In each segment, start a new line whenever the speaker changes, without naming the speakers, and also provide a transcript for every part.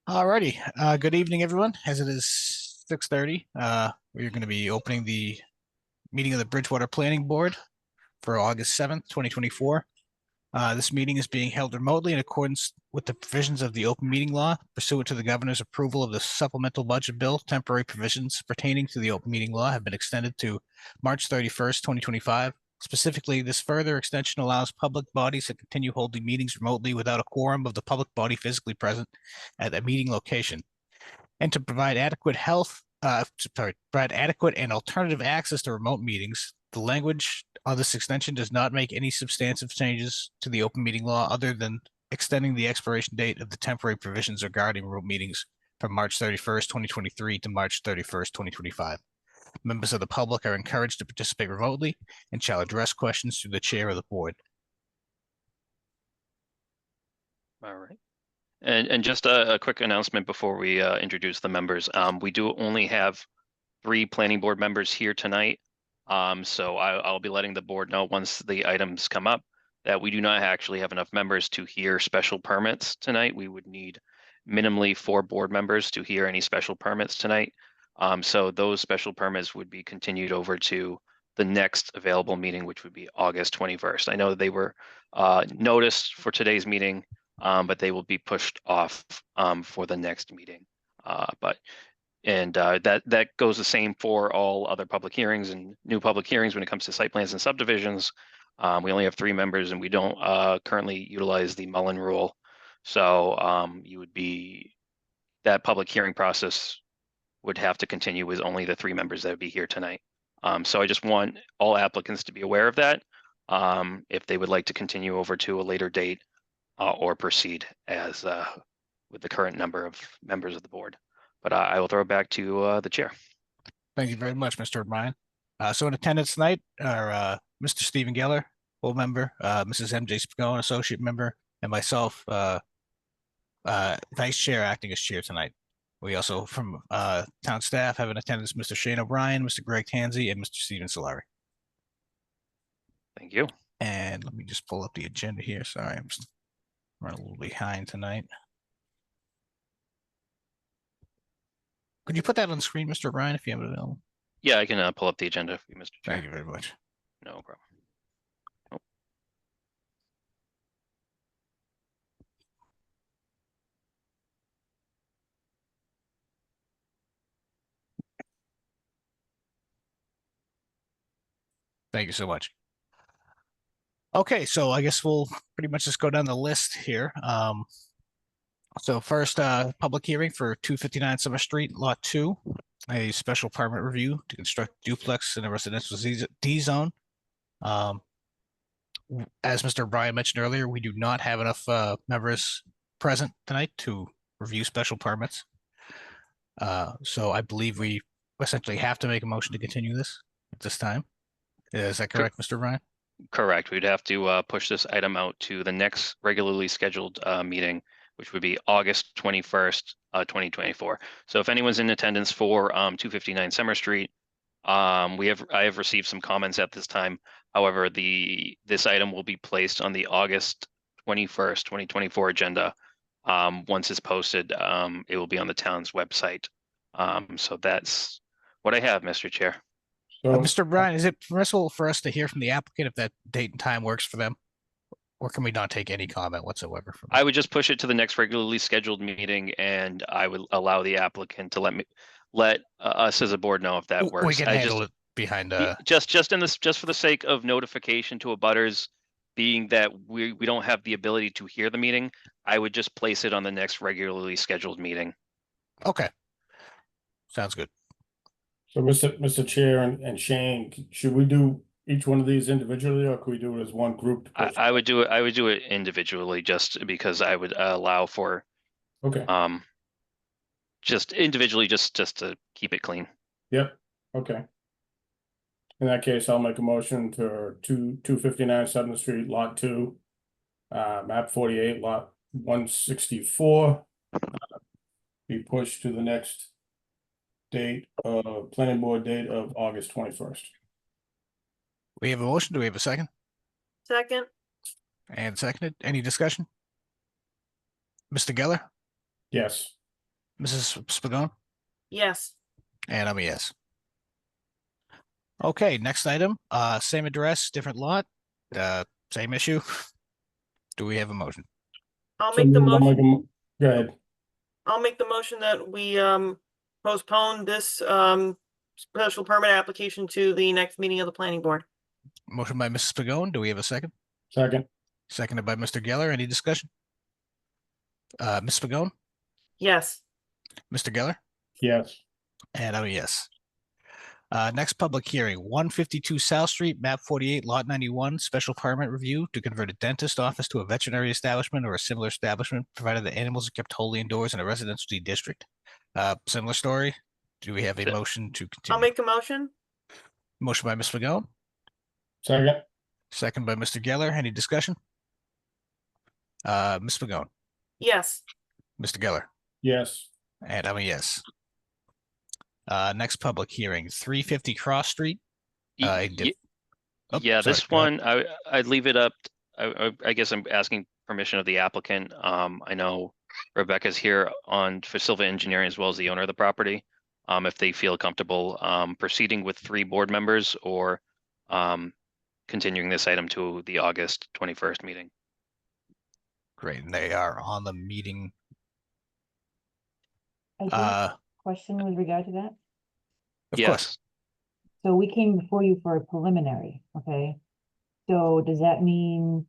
Alrighty. Good evening, everyone. As it is 6:30, we're going to be opening the meeting of the Bridgewater Planning Board for August 7th, 2024. This meeting is being held remotely in accordance with the provisions of the open meeting law pursuant to the governor's approval of the supplemental budget bill. Temporary provisions pertaining to the open meeting law have been extended to March 31st, 2025. Specifically, this further extension allows public bodies to continue holding meetings remotely without a quorum of the public body physically present at a meeting location, and to provide provide adequate and alternative access to remote meetings. The language of this extension does not make any substantive changes to the open meeting law other than extending the expiration date of the temporary provisions regarding remote meetings from March 31st, 2023 to March 31st, 2025. Members of the public are encouraged to participate remotely and shall address questions through the chair of the board.
All right. And just a quick announcement before we introduce the members. We do only have 3 planning board members here tonight. So I'll be letting the board know once the items come up that we do not actually have enough members to hear special permits tonight. We would need minimally 4 board members to hear any special permits tonight. So those special permits would be continued over to the next available meeting, which would be August 21st. I know they were noticed for today's meeting, but they will be pushed off for the next meeting. That goes the same for all other public hearings and new public hearings when it comes to site plans and subdivisions. We only have 3 members, and we don't currently utilize the Mullen rule. So that public hearing process would have to continue with only the 3 members that would be here tonight. So I just want all applicants to be aware of that if they would like to continue over to a later date or proceed as with the current number of members of the board. But I will throw it back to the chair.
Thank you very much, Mr. O'Brien. So in attendance tonight are Mr. Stephen Geller, full member, Mrs. MJ Spigone, associate member, and myself, vice chair, acting as chair tonight. We also, from town staff, have in attendance Mr. Shane O'Brien, Mr. Greg Tansey, and Mr. Steven Solari.
Thank you.
And let me just pull up the agenda here. Sorry, I'm running a little behind tonight. Could you put that on the screen, Mr. O'Brien, if you have it available?
Yeah, I can pull up the agenda for you, Mr. Chair.
Thank you very much.
No problem. Oh.
Thank you so much. Okay, so I guess we'll pretty much just go down the list here. So first, public hearing for 259 Summer Street, Lot 2, a special permit review to construct duplex in a residential D zone. As Mr. O'Brien mentioned earlier, we do not have enough members present tonight to review special permits. So I believe we essentially have to make a motion to continue this at this time. Is that correct, Mr. O'Brien?
Correct. We'd have to push this item out to the next regularly scheduled meeting, which would be August 21st, 2024. So if anyone's in attendance for 259 Summer Street, I have received some comments at this time. However, this item will be placed on the August 21st, 2024 agenda. Once it's posted, it will be on the town's website. So that's what I have, Mr. Chair.
So, Mr. O'Brien, is it permissible for us to hear from the applicant if that date and time works for them? Or can we not take any comment whatsoever from them?
I would just push it to the next regularly scheduled meeting, and I would allow the applicant to let us as a board know if that works.
We can handle it behind
just for the sake of notification to abutters, being that we don't have the ability to hear the meeting, I would just place it on the next regularly scheduled meeting.
Okay. Sounds good.
So Mr. Chair and Shane, should we do each one of these individually, or could we do it as one group?
I would do it individually, just because I would allow for just individually, just to keep it clean.
Yep. Okay. In that case, I'll make a motion to 259 7th Street, Lot 2, map 48, Lot 164, be pushed to the next date, planning board date of August 21st.
We have a motion. Do we have a second?
Second.
And seconded. Any discussion? Mr. Geller?
Yes.
Mrs. Spigot,
Yes.
and I'm a yes. Okay, next item, same address, different lot, same issue. Do we have a motion?
I'll
So
make the
moved. I'll make
motion.
Go ahead.
I'll make the motion that we postpone this special permit application to the next meeting of the planning board.
Motion by Mrs. Spigot. Do we have a second?
Second.
Seconded by Mr. Geller. Any discussion? Ms. Spigot,
Yes.
Mr. Geller,
Yes.
and I'm a yes. Next public hearing, 152 South Street, map 48, lot 91, special permit review to convert a dentist office to a veterinary establishment or a similar establishment, provided the animals are kept wholly indoors in a residential district. Similar story. Do we have a
Yeah.
motion to
I'll
continue?
make the motion.
Motion by Ms. Spigot,
Second.
second by Mr. Geller. Any discussion? Ms. Spigot,
Yes.
Mr. Geller,
Yes.
and I'm a yes. Next public hearing, 350 Cross Street.
Y-
Diff-
y-
Oh,
Yeah,
sorry,
this
go ahead.
one, I'd leave it up. I guess I'm asking permission of the applicant. I know Rebecca's here for Silva Engineering as well as the owner of the property. If they feel comfortable, proceeding with 3 board members or, continuing this item to the August 21st meeting.
Great, and they are on the meeting.
I do have
Uh,
a question with regard to that.
of course.
Yes,
So we came before you for a preliminary, okay? So does that mean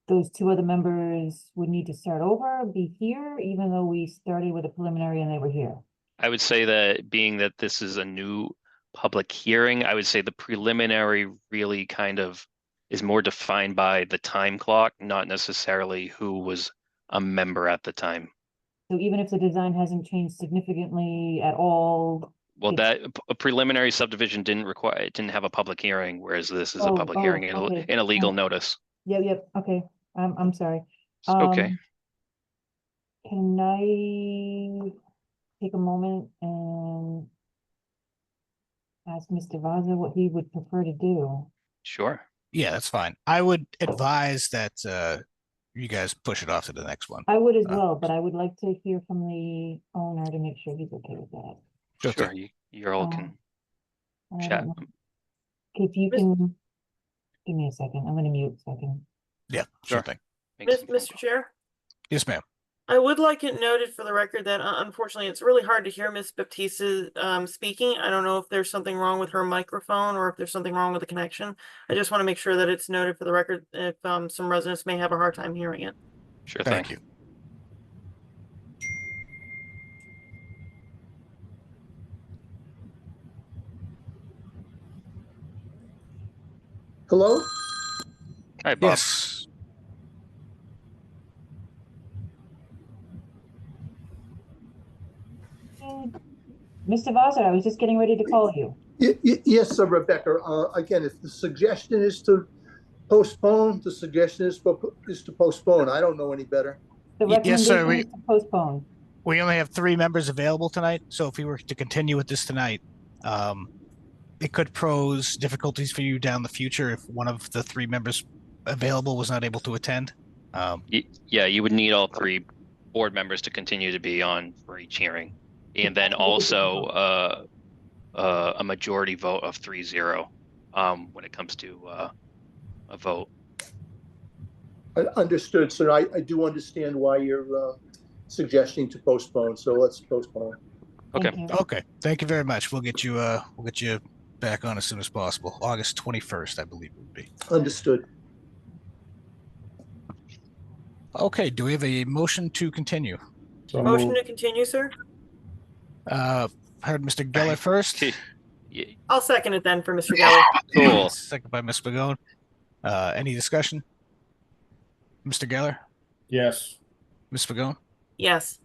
those 2 other members would need to start over, be here, even though we started with a preliminary and they were here?
I would say that being that this is a new public hearing, I would say the preliminary really kind of is more defined by the time clock, not necessarily who was a member at the time.
So even if the design hasn't changed significantly at all?
Well,
It's-
a preliminary subdivision it didn't have a public hearing, whereas this is a
Oh,
public
oh,
hearing
okay.
and a legal notice.
Yep, okay, I'm sorry.
Okay,
Can I take a moment and ask Mr. Vaza what he would prefer to do?
sure.
Yeah, that's fine. I would advise that you guys push it off to the next one.
I would as
Uh,
well, but I would like to hear from the owner to make sure he's okay with that.
Sure
Sure,
thing.
you all can
I
chat.
don't know. If you
Mis-
can, give me a second, I'm gonna mute a second.
Yeah, sure
Sure.
thing.
make some phone
Mr.
calls.
Chair,
Yes, ma'am.
I would like it noted for the record that unfortunately it's really hard to hear Ms. Baptiste speaking. I don't know if there's something wrong with her microphone or if there's something wrong with the connection. I just want to make sure that it's noted for the record if some residents may have a hard time hearing it.
Sure thing.
Thank you.
Hello?
Hi, Bob.
Yes.
Mr. Vaza, I was just getting ready to call you.
Yes, sir, Rebecca. Again, if the suggestion is to postpone, the suggestion is to postpone. I don't know any better.
The
Yes, sir,
recommendation is to postpone.
We only have 3 members available tonight, so if we were to continue with this tonight, it could pose difficulties for you down the future if one of the 3 members available was not able to attend.
Yeah, you would need all 3 board members to continue to be on for each hearing. And then also a majority vote of 3-0 when it comes to a vote.
Understood. So I do understand why you're suggesting to postpone. So let's postpone.
Okay.
Thank you.
Okay, thank you very much. We'll get you back on as soon as possible. August 21st, I believe it would be.
Understood.
Okay, do we have a motion to continue?
So
Motion
moved.
to continue, sir?
Heard Mr. Geller first.
Yeah,
I'll second it then for Mr. Geller.
cool.
Second by Ms. Pagone. Any discussion? Mr. Geller,
Yes.
Ms. Pagone,
Yes.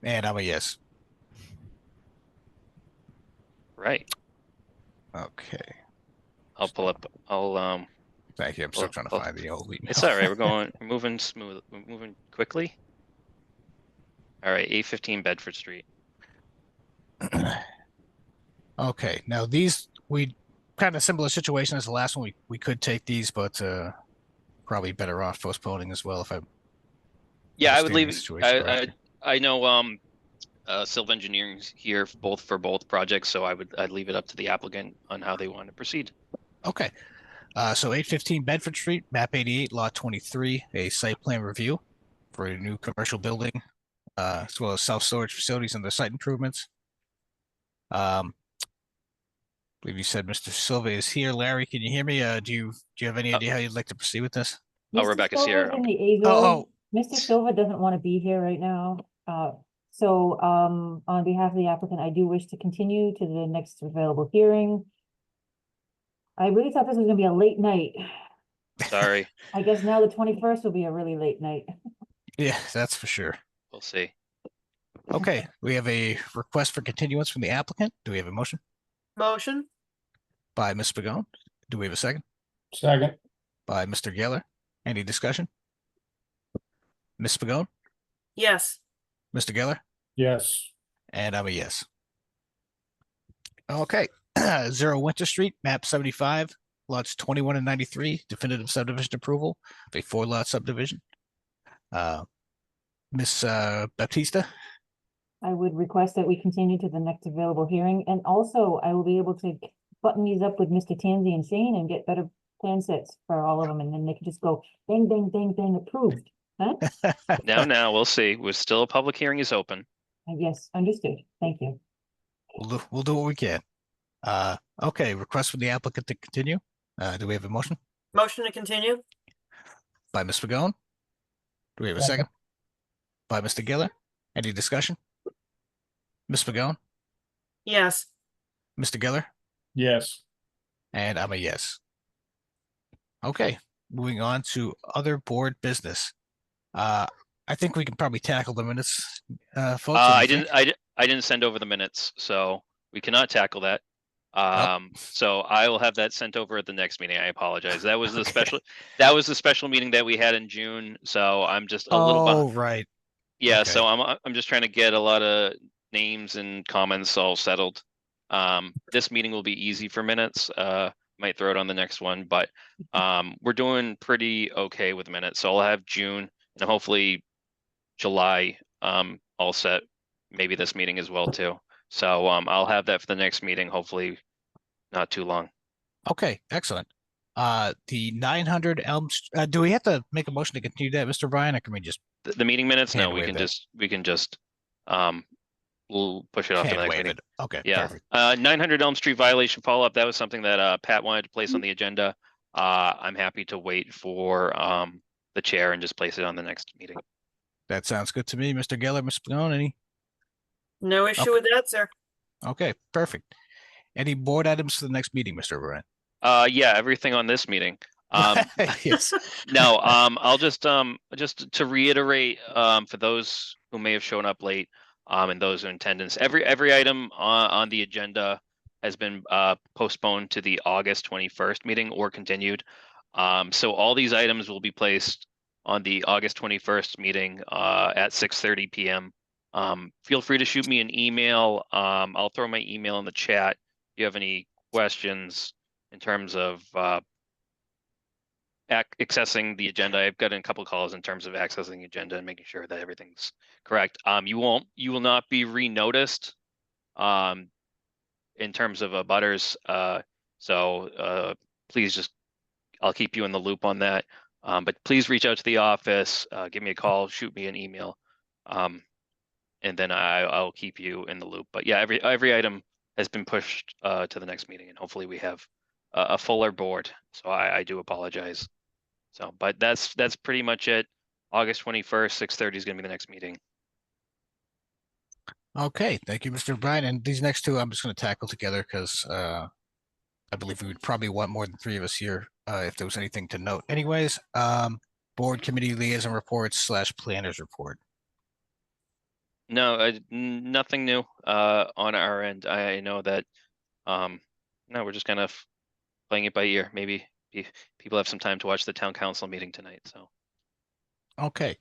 and I'm a yes.
Right.
Okay,
I'll pull up.
thank you. I'm still
Well,
trying to
well,
find the old email.
It's all right. We're moving smooth. We're moving quickly. All right. 815 Bedford Street.
Okay, now these, we kind of similar situation as the last one. We could take these, but probably better off postponing as well if I
Yeah, I would
understand the
leave.
situation correctly.
I know, Silva Engineering's here for both projects, so I'd leave it up to the applicant on how they want to proceed.
Okay. So 815 Bedford Street, map 88, lot 23, a site plan review for a new commercial building, as well as self-storage facilities and the site improvements. I believe you said Mr. Silva is here. Larry, can you hear me? Do you have any idea how you'd like to proceed with this?
Oh,
Mr.
Rebecca's
Silva's
here.
in
Okay.
the
Oh,
Azores. Mr. Silva doesn't want to be here right now. So on behalf of the applicant, I do wish to continue to the next available hearing. I really thought this was gonna be a late night.
Sorry,
I guess now the 21st will be a really late night.
Yeah, that's for sure.
we'll see.
Okay, we have a request for continuance from the applicant. Do we have a motion
Motion?
by Ms. Pagone? Do we have a second?
Second.
By Mr. Geller? Any discussion? Ms. Pagone,
Yes.
Mr. Geller,
Yes.
and I'm a yes. Okay, 0 Winter Street, map 75, lots 21 and 93, definitive subdivision approval of a 4-lot subdivision. Ms. Baptista?
I would request that we continue to the next available hearing, and also I will be able to button these up with Mr. Tansy and Shane and get better plan sets for all of them, and then they can just go bang, bang, bang, bang, approved. Huh?
Now, we'll see. We're still, a public hearing is open.
Yes, understood. Thank you.
We'll do what we can. Okay, request from the applicant to continue. Do we have a motion
Motion to continue?
by Ms. Pagone? Do we have a second? By Mr. Geller? Any discussion? Ms. Pagone,
Yes.
Mr. Geller,
Yes.
and I'm a yes. Okay, moving on to other board business. I think we can probably tackle the minutes, folks. what do
I
you think?
I didn't send over the minutes, so we cannot tackle that.
Oh.
So I will have that sent over at the next meeting. I apologize. That was the
Okay.
special meeting that we had in June, so I'm just a little behind.
Oh, right.
Yeah,
okay.
so I'm just trying to get a lot of names and comments all settled. This meeting will be easy for minutes. Might throw it on the next one, but we're doing pretty okay with minutes. So I'll have June and hopefully July all set. Maybe this meeting as well too. So I'll have that for the next meeting, hopefully not too long.
Okay, excellent. The 900 Elm, do we have to make a motion to continue that, Mr. Bryan, or can we just
The meeting minutes, no,
Hand
we
wave
can
that.
just we'll push it off to the
hand
next
wave
meeting.
it? Okay,
Yeah,
perfect.
900 Elm Street violation follow-up, that was something that Pat wanted to place on the agenda. I'm happy to wait for the chair and just place it on the next meeting.
That sounds good to me. Mr. Geller, Ms. Pagone, any?
No issue
Okay.
with that, sir.
Okay, perfect. Any board items for the next meeting, Mr. Bryan?
Yeah, everything on this meeting.
Yes.
No, I'll just to reiterate, for those who may have shown up late, and those in attendance, every item on the agenda has been postponed to the August 21st meeting or continued. So all these items will be placed on the August 21st meeting at 6:30 p.m. Feel free to shoot me an email. I'll throw my email in the chat if you have any questions in terms of accessing the agenda. I've gotten a couple calls in terms of accessing the agenda and making sure that everything's correct. You will not be re-noticed in terms of butters. So please just, I'll keep you in the loop on that. But please reach out to the office, give me a call, shoot me an email. And then I'll keep you in the loop. But yeah, every item has been pushed to the next meeting, and hopefully we have a fuller board. So I do apologize. So, but that's pretty much it. August 21st, 6:30 is gonna be the next meeting.
Okay, thank you, Mr. Bryan. And these next two, I'm just going to tackle together because I believe we would probably want more than 3 of us here if there was anything to note. Anyways, board committee liaison reports / planners report.
No, nothing new on our end. I know that no, we're just kind of playing it by ear. Maybe people have some time to watch the town council meeting tonight. So
Okay.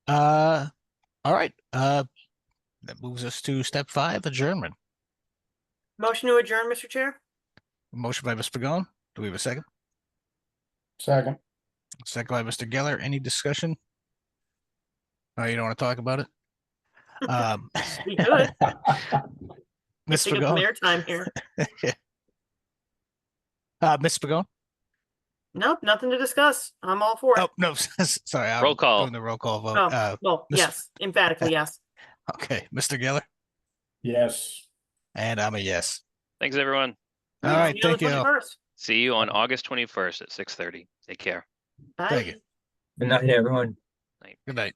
All right. That moves us to step 5, adjournment.
Motion to adjourn, Mr. Chair?
Motion by Ms. Pagone. Do we have a second?
Second.
Second by Mr. Geller. Any discussion? Oh, you don't want to talk about it?
We could.
Ms.
Take up some
Pagone,
airtime here.
Ms. Pagone?
Nope, nothing to discuss. I'm all for
Oh,
it.
no, sorry. I'm
Roll call.
Doing the roll call vote.
Oh, well,
Mr.
yes, emphatically, yes.
Okay, Mr. Geller,
Yes.
and I'm a yes.
Thanks, everyone.
All
See
right,
you on the
thank you.
21st.
See you on August 21st at 6:30. Take care.
Thank you.
Bye.
Good night, everyone.
Good night.